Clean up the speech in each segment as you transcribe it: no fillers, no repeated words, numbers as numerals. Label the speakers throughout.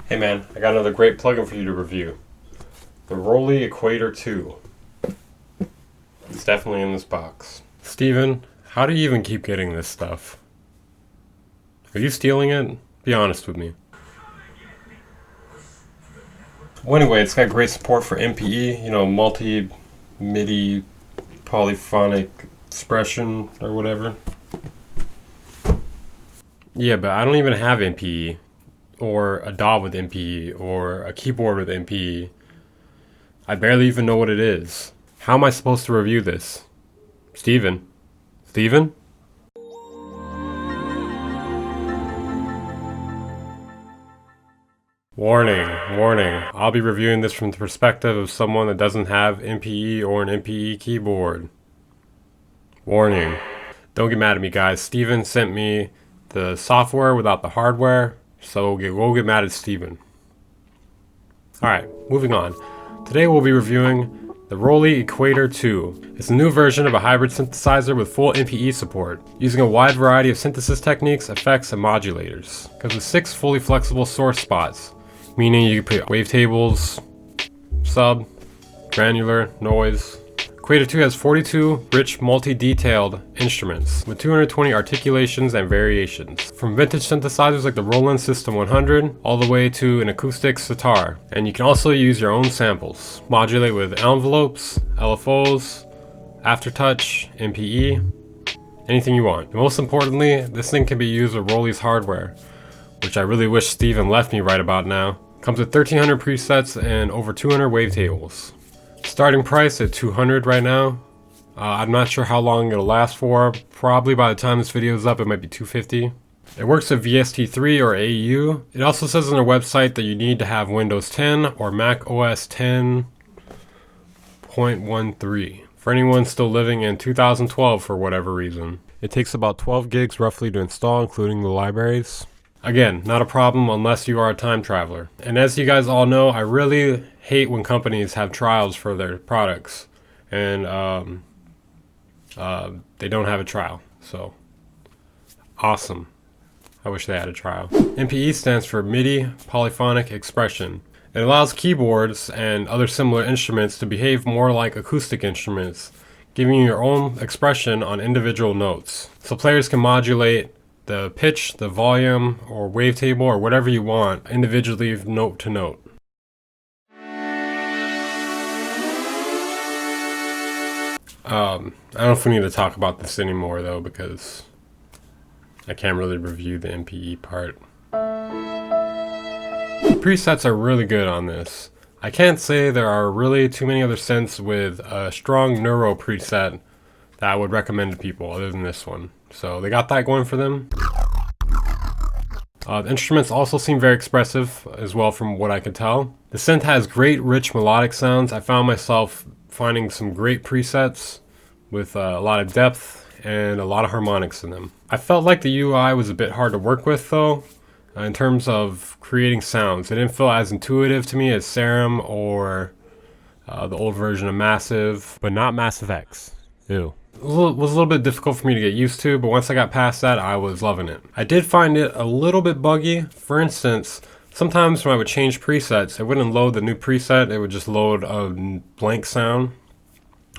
Speaker 1: Hey man, I got another great plugin for you to review. The Roli Equator 2. It's definitely in this box. Steven, how do you even keep getting this stuff? Are you stealing it? Be honest with me. Well, anyway, it's got great support for MPE, multi-MIDI polyphonic expression or whatever. Yeah, but I don't even have MPE. Or a DAW with MPE, or a keyboard with MPE. I barely even know what it is. How am I supposed to review this? Steven? Steven? Warning, warning. I'll be reviewing this from the perspective of someone that doesn't have MPE or an MPE keyboard. Warning. Don't get mad at me, guys. Steven sent me the software without the hardware. So we'll get mad at Steven. Alright, moving on. Today we'll be reviewing the Roli Equator 2. It's a new version of a hybrid synthesizer with full MPE support, using a wide variety of synthesis techniques, effects, and modulators. It comes with 6 fully flexible source spots, meaning you can put wavetables, sub, granular, noise. Equator 2 has 42 rich multi-detailed instruments with 220 articulations and variations, from vintage synthesizers like the Roland System 100 all the way to an acoustic sitar. And you can also use your own samples. Modulate with envelopes, LFOs, aftertouch, MPE, anything you want. And most importantly, this thing can be used with Roli's hardware, which I really wish Steven left me right about now. Comes with 1300 presets and over 200 wavetables. Starting price at $200 right now. I'm not sure how long it'll last for. Probably by the time this video is up, it might be $250. It works with VST3 or AU. It also says on their website that you need to have Windows 10 or Mac OS 10.13 for anyone still living in 2012 for whatever reason. It takes about 12 gigs roughly to install, including the libraries. Again, not a problem unless you are a time traveler. And as you guys all know, I really hate when companies have trials for their products and they don't have a trial. So, awesome. I wish they had a trial. MPE stands for MIDI Polyphonic Expression. It allows keyboards and other similar instruments to behave more like acoustic instruments, giving you your own expression on individual notes. So players can modulate the pitch, the volume, or wavetable, or whatever you want, individually note to note. I don't know if we need to talk about this anymore though, because I can't really review the MPE part. The presets are really good on this. I can't say there are really too many other synths with a strong neuro preset that I would recommend to people other than this one. So they got that going for them. The instruments also seem very expressive as well from what I can tell. The synth has great rich melodic sounds. I found myself finding some great presets with a lot of depth and a lot of harmonics in them. I felt like the UI was a bit hard to work with though, in terms of creating sounds. It didn't feel as intuitive to me as Serum or the old version of Massive, but not Massive X. Ew. It was a little bit difficult for me to get used to, but once I got past that, I was loving it. I did find it a little bit buggy. For instance, sometimes when I would change presets, it wouldn't load the new preset, it would just load a blank sound,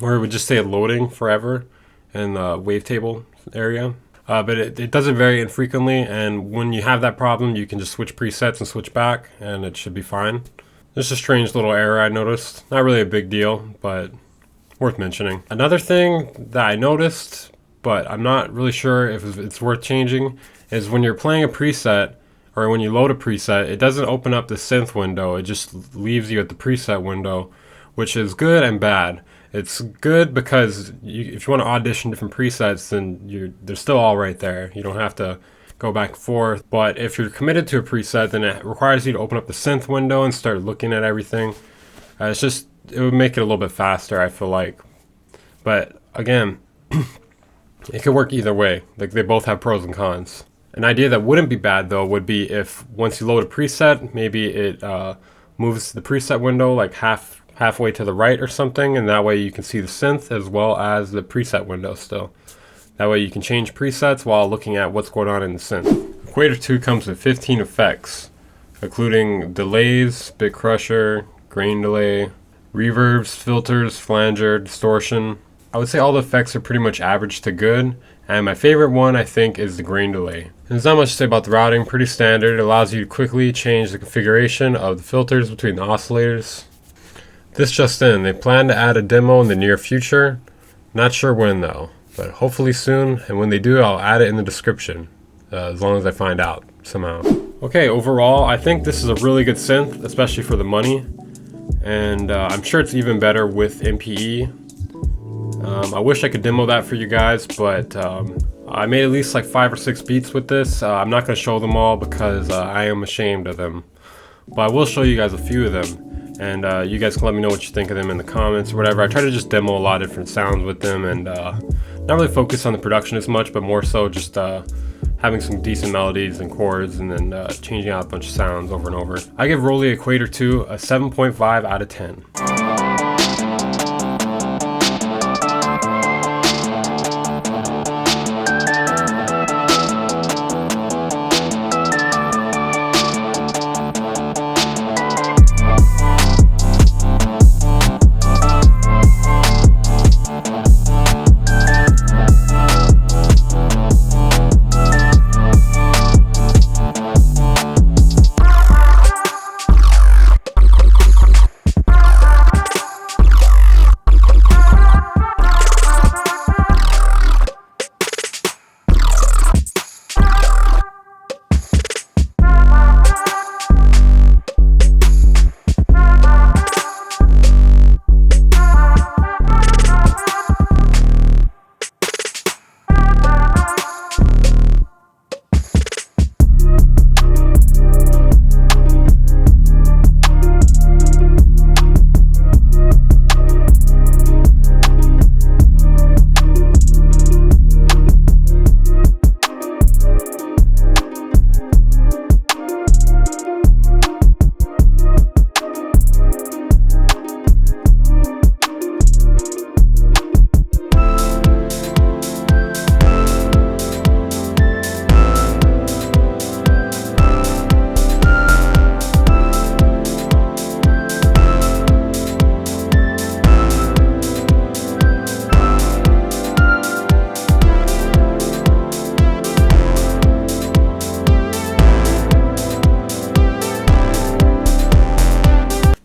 Speaker 1: or it would just stay loading forever in the wavetable area. But it does it very infrequently, and when you have that problem, you can just switch presets and switch back, and it should be fine. There's a strange little error I noticed. Not really a big deal, but worth mentioning. Another thing that I noticed, but I'm not really sure if it's worth changing, is when you're playing a preset, or when you load a preset, it doesn't open up the synth window, it just leaves you at the preset window, which is good and bad. It's good because if you want to audition different presets, then they're still all right there. You don't have to go back and forth. But if you're committed to a preset, then it requires you to open up the synth window and start looking at everything. It would make it a little bit faster, I feel like. But again, it could work either way. Like, they both have pros and cons. An idea that wouldn't be bad though would be if once you load a preset, maybe it moves the preset window like halfway to the right or something, and that way you can see the synth as well as the preset window still. That way you can change presets while looking at what's going on in the synth. Equator 2 comes with 15 effects. including delays, bit crusher, grain delay, reverbs, filters, flanger, distortion. I would say all the effects are pretty much average to good, and my favorite one I think is the grain delay. There's not much to say about the routing, pretty standard. It allows you to quickly change the configuration of the filters between the oscillators. This just in, they plan to add a demo in the near future. Not sure when though, but hopefully soon, and when they do I'll add it in the description, as long as I find out somehow. Okay, overall I think this is a really good synth, especially for the money, and I'm sure it's even better with MPE. I wish I could demo that for you guys, but I made at least like 5 or 6 beats with this. I'm not going to show them all because I am ashamed of them, but I will show you guys a few of them, and you guys can let me know what you think of them in the comments or whatever. I try to just demo a lot of different sounds with them, and not really focus on the production as much, but more so just having some decent melodies and chords, and then changing out a bunch of sounds over and over. I give Roli Equator 2 a 7.5 out of 10.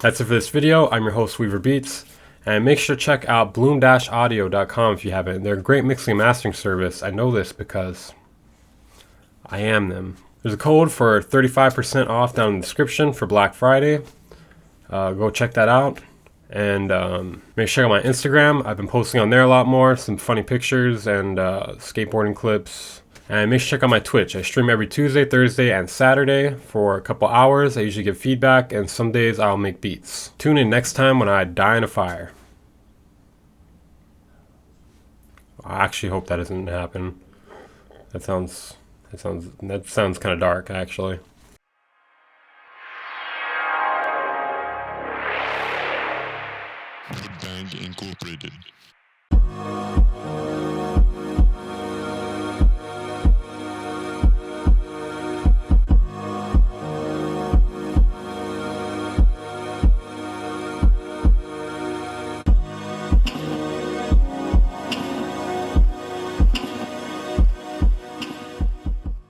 Speaker 1: That's it for this video. I'm your host, Weaver Beats, and make sure to check out bloom-audio.com if you haven't. They're a great mixing and mastering service. I know this because I am them. There's a code for 35% off down in the description for Black Friday. Go check that out. And make sure to check out my Instagram. I've been posting on there a lot more, some funny pictures and skateboarding clips. And make sure to check out my Twitch. I stream every Tuesday, Thursday, and Saturday for a couple hours. I usually give feedback, and some days I'll make beats. Tune in next time when I die in a fire. I actually hope that doesn't happen. That sounds kind of dark, actually.
Speaker 2: Band Incorporated.